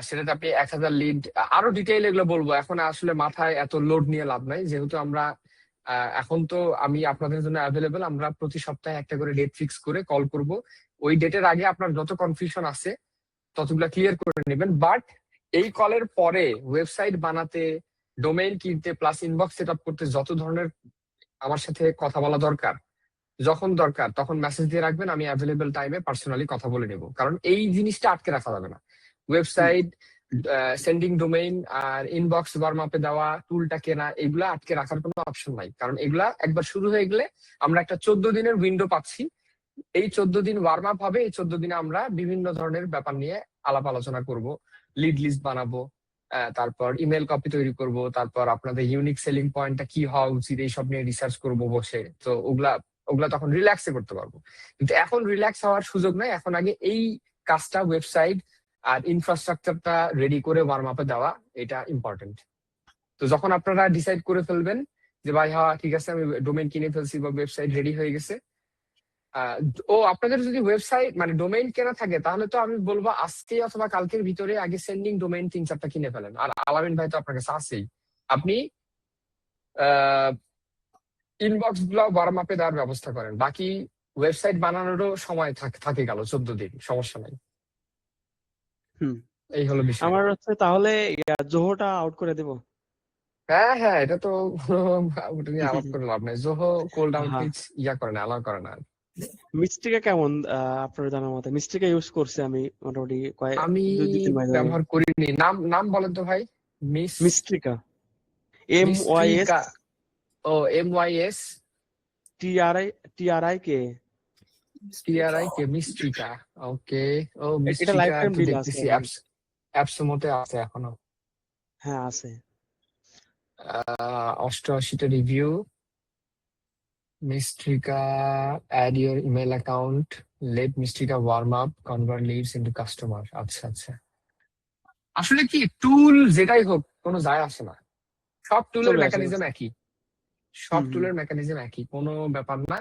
সেটাতে আপনি 1000 লিড, আরো ডিটেইল এগুলো বলবো, এখন আসলে মাথায় এত লোড নিয়ে লাভ নাই, যেহেতু আমরা এখন তো আমি আপনাদের জন্য অ্যাভেলেবল। আমরা প্রতি সপ্তাহে একটা করে ডেট ফিক্স করে কল করব। ওই ডেটের আগে আপনার যত কনফিউশন আছে ততগুলা ক্লিয়ার করে নেবেন। বাট এই কলের পরে ওয়েবসাইট বানাতে, ডোমেইন কিনতে, প্লাস ইনবক্স সেট আপ করতে যত ধরনের আমার সাথে কথা বলা দরকার, যখন দরকার তখন মেসেজ দিয়ে রাখবেন, আমি অ্যাভেলেবল টাইমে পার্সোনালি কথা বলে নেব। কারণ এই জিনিসটা আটকে রাখা যাবে না। ওয়েবসাইট, সেন্ডিং ডোমেইন আর ইনবক্স ওয়ার্ম আপে দেওয়া, টুলটা কেনা, এগুলা আটকে রাখার কোনো অপশন নাই। কারণ এগুলা একবার শুরু হয়ে গেলে আমরা একটা 14 দিনের উইন্ডো পাচ্ছি। এই 14 দিন ওয়ার্ম আপ হবে, এই 14 দিনে আমরা বিভিন্ন ধরনের ব্যাপার নিয়ে আলাপ আলোচনা করব, লিড লিস্ট বানাবো, তারপর ইমেল কপি তৈরি করব, তারপর আপনাদের ইউনিক সেলিং পয়েন্টটা কি হওয়া উচিত এইসব নিয়ে রিসার্চ করব বসে। তো ওগুলা ওগুলা তখন রিল্যাক্সে করতে পারবো। কিন্তু এখন রিল্যাক্স হওয়ার সুযোগ নাই, এখন আগে এই কাজটা, ওয়েবসাইট আর ইনফ্রাস্ট্রাকচারটা রেডি করে ওয়ার্ম আপে দেওয়া, এটা ইম্পর্টেন্ট। তো যখন আপনারা ডিসাইড করে ফেলবেন যে ভাই হ্যাঁ ঠিক আছে আমি ডোমেইন কিনে ফেলছি বা ওয়েবসাইট রেডি হয়ে গেছে, আহ, ও আপনাদের যদি ওয়েবসাইট মানে ডোমেইন কেনা থাকে, তাহলে তো আমি বলবো আজকে অথবা কালকের ভিতরে আগে সেন্ডিং ডোমেইন 3-4টা কিনে ফেলেন। আর আলামিন ভাই তো আপনার কাছে আছেই, আপনি ইনবক্স গুলো ওয়ার্ম আপে দেওয়ার ব্যবস্থা করেন। বাকি ওয়েবসাইট বানানোরও সময় থাকে গেল 14 দিন, সমস্যা নাই। হুম, এই হলো বিষয়। আমার হচ্ছে তাহলে জোহোটা আউট করে দেব। হ্যাঁ হ্যাঁ, এটা তো ওটা নিয়ে আলাপ করে লাভ নাই। জোহো কোল্ড হ্যাঁ, আউটরিচ ইয়া করে না, অ্যালাউ করে না। মিস্ট্রিকা কেমন আপনার জানার মতে? মিস্ট্রিকা ইউজ করছি আমি মোটামুটি আমি 2-3 মাস ধরে। ব্যবহার করিনি। নাম নাম বলেন তো ভাই। মিস মিস্ট্রিকা, MYS মিস্ট্রিকা। ও, MYS TRI, TRIK। TRI K, Mystrika. Okay. ও এটা লাইফ মিস্ট্রিকা টাইম তো ডিল আছে দেখতেছি ভাই। অ্যাপস মতে আছে এখনো। হ্যাঁ আছে। 88টা review. Mystrika, add your email account, let Mystrika warm up, convert leads into customer. আচ্ছা আচ্ছা, আসলে কি টুল যেটাই হোক কোনো যায় আসে না, সব টুলের চলে আসে। মেকানিজম একই, সব হুম হুম। টুলের মেকানিজম একই, কোনো ব্যাপার না।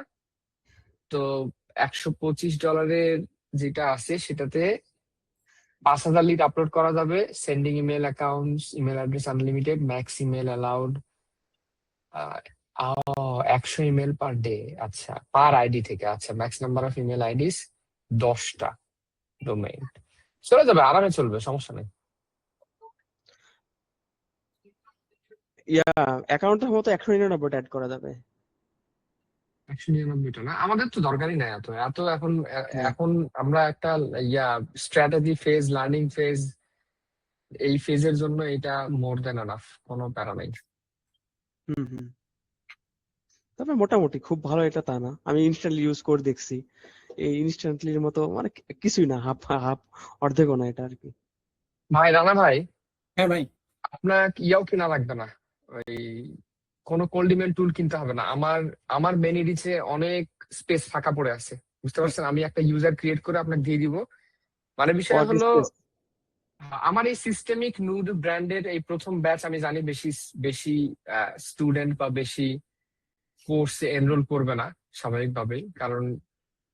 তো $125 যেটা আছে সেটাতে 5000 লিড আপলোড করা যাবে, sending email accounts, email address unlimited, max email allowed, 100 email per day. আচ্ছা, পার আইডি থেকে। আচ্ছা, ম্যাক্স নাম্বার অফ ইমেল আইডিস 10টা, ডোমেইন চলে যাবে, আরামে চলবে, সমস্যা নেই। অ্যাকাউন্টের মতো 199টা অ্যাড করা যাবে। 199টা না, আমাদের তো দরকারই নাই এত এত এখন। হ্যাঁ। এখন আমরা একটা স্ট্র্যাটেজি ফেজ, লার্নিং ফেজ, এই ফেজের জন্য এটা মোর দেন এনাফ, কোনো প্যারা নাই। হুম হুম। তবে মোটামুটি খুব ভালো এটা তা না, আমি ইনস্ট্যান্টলি ইউজ করে দেখছি। এই ইনস্ট্যান্টলির মতো মানে কিছুই না, হাফ হাফ, অর্ধেকও না এটা আর কি। ভাই রানা ভাই, হ্যাঁ ভাই। আপনার ইয়াও কিনা লাগবে না, ওই কোনো কোল্ড ইমেল টুল কিনতে হবে না। আমার মেনি রিচে অনেক স্পেস ফাঁকা পড়ে আছে, বুঝতে পারছেন? আমি একটা ইউজার ক্রিয়েট করে আপনাকে দিয়ে দিব। মানে বিষয় ওয়ার্ক হলো স্পেস। আমার এই সিস্টেমিক নুড ব্র্যান্ডের এই প্রথম ব্যাচ, আমি জানি বেশি বেশি স্টুডেন্ট বা বেশি কোর্সে এনরোল করবে না স্বাভাবিকভাবেই, কারণ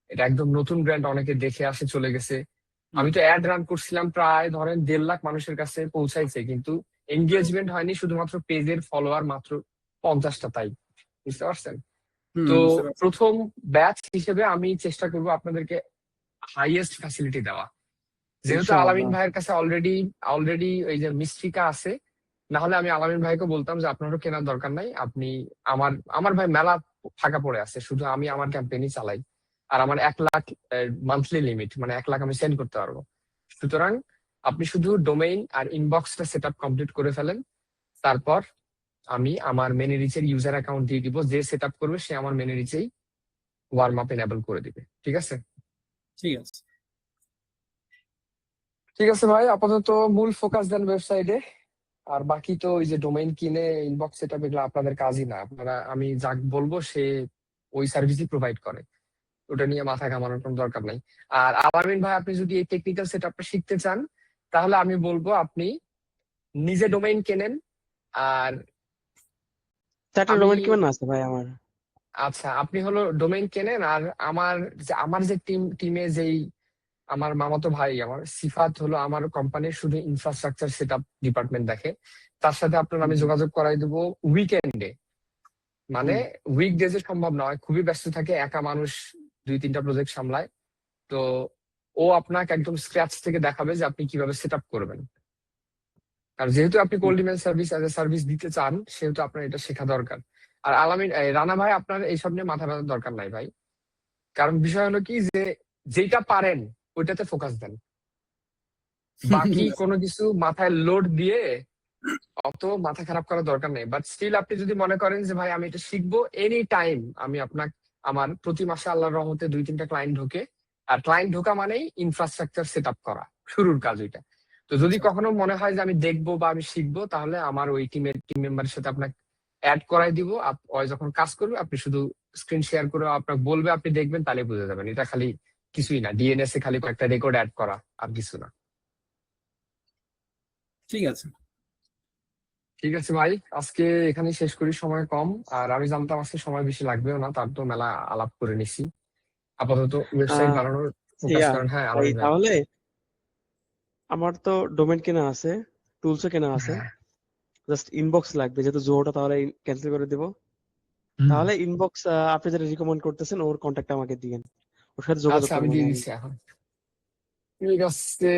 এটা একদম নতুন ব্র্যান্ড, অনেকে দেখে আসে চলে গেছে। আমি তো অ্যাড রান করছিলাম, প্রায় ধরেন 1.5 লাখ মানুষের কাছে পৌঁছাইছে, কিন্তু এঙ্গেজমেন্ট হয়নি, শুধুমাত্র পেজের ফলোয়ার মাত্র 50টা, তাই বুঝতে পারছেন? তো বুঝতে পারছি। প্রথম ব্যাচ হিসেবে আমি চেষ্টা করব আপনাদেরকে হাইয়েস্ট ফ্যাসিলিটি দেওয়া। যেহেতু আলামিন ইনশাআল্লাহ। ভাইয়ের কাছে অলরেডি ওই যে মিস্ট্রিকা আছে, না হলে আমি আলামিন ভাইকে বলতাম যে আপনারও কেনার দরকার নাই, আপনি আমার ভাই মেলা ফাঁকা পড়ে আছে, শুধু আমি আমার ক্যাম্পেইনই চালাই। আর আমার 1 লাখ মান্থলি লিমিট, মানে 1 লাখ আমি সেন্ড করতে পারবো। সুতরাং আপনি শুধু ডোমেইন আর ইনবক্সটা সেট আপ কমপ্লিট করে ফেলেন, তারপর আমি আমার মেনি রিচের ইউজার অ্যাকাউন্ট দিয়ে দিব। যে সেট আপ করবে সে আমার মেনি রিচেই ওয়ার্ম আপ এনেবল করে দিবে। ঠিক আছে? ঠিক আছে। ঠিক আছে ভাই, আপাতত মূল ফোকাস দেন ওয়েবসাইটে, আর বাকি তো ওই যে ডোমেইন কিনে ইনবক্স সেটআপ, এগুলো আপনাদের কাজই না। আপনারা, আমি যাক বলবো সে ওই সার্ভিসই প্রোভাইড করে, ওটা নিয়ে মাথা ঘামানোর কোনো দরকার নাই। আর আলামিন ভাই, আপনি যদি এই টেকনিক্যাল সেটআপটা শিখতে চান, তাহলে আমি বলবো আপনি নিজে ডোমেইন কেনেন। আর 4টা আমি, ডোমেইন কেমন আছে ভাই আমার? আচ্ছা, আপনি হলো ডোমেইন কেনেন, আর আমার যে টিমে যেই আমার মামাতো ভাই, আমার সিফাত হলো আমার কোম্পানির শুধু ইনফ্রাস্ট্রাকচার সেটআপ ডিপার্টমেন্ট দেখে, তার সাথে আপনার আমি যোগাযোগ করাই দেবো উইকেন্ডে। মানে উইকডেজে সম্ভব নয়, খুবই ব্যস্ত থাকে, একা মানুষ 2-3টা প্রজেক্ট সামলায়। তো ও আপনাকে একদম স্ক্র্যাচ থেকে দেখাবে যে আপনি কিভাবে সেট আপ করবেন। আর যেহেতু আপনি cold email service as a service দিতে চান, সেহেতু আপনার এটা শেখা দরকার। আর রানা ভাই, আপনার এইসব নিয়ে মাথা ব্যথার দরকার নাই ভাই, কারণ বিষয় হলো কি যে যেটা পারেন ওইটাতে ফোকাস দেন। বাকি কোনো কিছু মাথায় লোড দিয়ে অত মাথা খারাপ করার দরকার নেই। বাট স্টিল আপনি যদি মনে করেন যে ভাই আমি এটা শিখবো, এনি টাইম আমি আমার প্রতি মাসে আল্লাহর রহমতে 2-3টা ক্লায়েন্ট ঢোকে। আর ক্লায়েন্ট ঢোকা মানেই ইনফ্রাস্ট্রাকচার সেট আপ করা, শুরুর কাজ ওইটা। তো যদি কখনো মনে হয় যে আমি দেখবো বা আমি শিখবো, তাহলে আমার ওই টিম মেম্বারের সাথে আপনাকে অ্যাড করাই দিব। ওই যখন কাজ করবে, আপনি শুধু স্ক্রিন শেয়ার করে আপনাকে বলবে, আপনি দেখবেন, তাহলে বুঝে যাবেন। এটা খালি কিছুই না, ডিএনএস এ খালি কয়েকটা রেকর্ড অ্যাড করা, আর কিছু না। ঠিক আছে। ঠিক আছে ভাই, আজকে এখানে শেষ করি, সময় কম। আর আমি জানতাম আজকে সময় বেশি লাগবেও না, তার তো মেলা আলাপ করে নিছি। আপাতত ওয়েবসাইট আহ বানানোর ফোকাস ইয়া করেন। হ্যাঁ ভাই, আলামিন ভাই। তাহলে আমার তো ডোমেইন কেনা আছে, টুলসও কেনা আছে, হ্যাঁ। জাস্ট ইনবক্স লাগবে, যেহেতু জোটা তাহলে ক্যান্সেল করে দিব। হুম। তাহলে ইনবক্স আপনি যেটা রিকমেন্ড করতেছেন ওর কন্ট্যাক্ট আমাকে দিয়েন, ওর সাথে যোগাযোগ আচ্ছা, আমি করবো দিয়ে আমি। দিচ্ছি এখন। ঠিক আছে,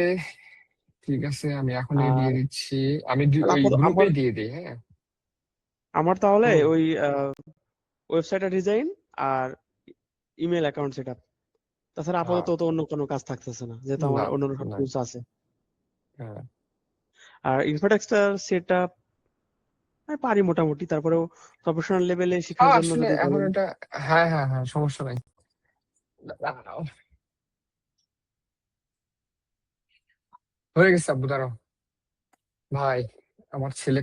ঠিক আছে, আমি এখনই দিয়ে আর দিচ্ছি। আমি ওই আপাতত গ্রুপে আমার দিয়ে দিই। হ্যাঁ। আমার তাহলে হুম। ওই ওয়েবসাইটের ডিজাইন আর ইমেল অ্যাকাউন্ট সেট আপ, তাছাড়া আপাতত তো অন্য কোনো কাজ থাকতেছে না, যেহেতু আমার না, অন্য সব না। টুলস আছে। হ্যাঁ। আর ইনফ্রাস্ট্রাকচার সেট আপ পারি মোটামুটি, তারপরেও প্রফেশনাল লেভেলে শেখার জন্য আসলে যদি এখন বলেন। এটা, হ্যাঁ হ্যাঁ হ্যাঁ, সমস্যা নাই। দাঁড়াও। হয়ে গেছে আব্বু, দাঁড়াও। ভাই, আমার ছেলে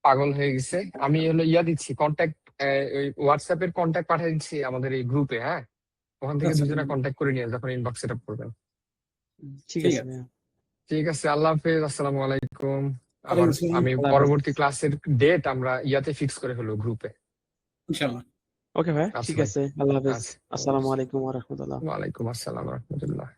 পাগল হয়ে গেছে। আমি হলো দিচ্ছি কন্ট্যাক্ট, ওই হোয়াটসঅ্যাপের কন্ট্যাক্ট পাঠিয়ে দিচ্ছি আমাদের এই গ্রুপে। হ্যাঁ, ওখান থেকে আচ্ছা, দুজনে কন্ট্যাক্ট করে নিয়ে যখন ইনবক্স সেট আপ করবেন। ঠিক ঠিক আছে আছে। ভাইয়া। ঠিক আছে, আল্লাহ হাফেজ, আসসালামু আলাইকুম। আবার ওয়ালাইকুম আসসালাম। আমি আল্লাহ হাফেজ। পরবর্তী ক্লাসের ডেট আমরা ফিক্স করে হলো গ্রুপে। ইনশাআল্লাহ। ওকে ভাই, আচ্ছা ঠিক ভাই। আছে, আল্লাহ হাফেজ। আচ্ছা। আসসালামু আলাইকুম ওয়া রাহমাতুল্লাহ। ওয়ালাইকুম আসসালাম রহমতুল্লাহ।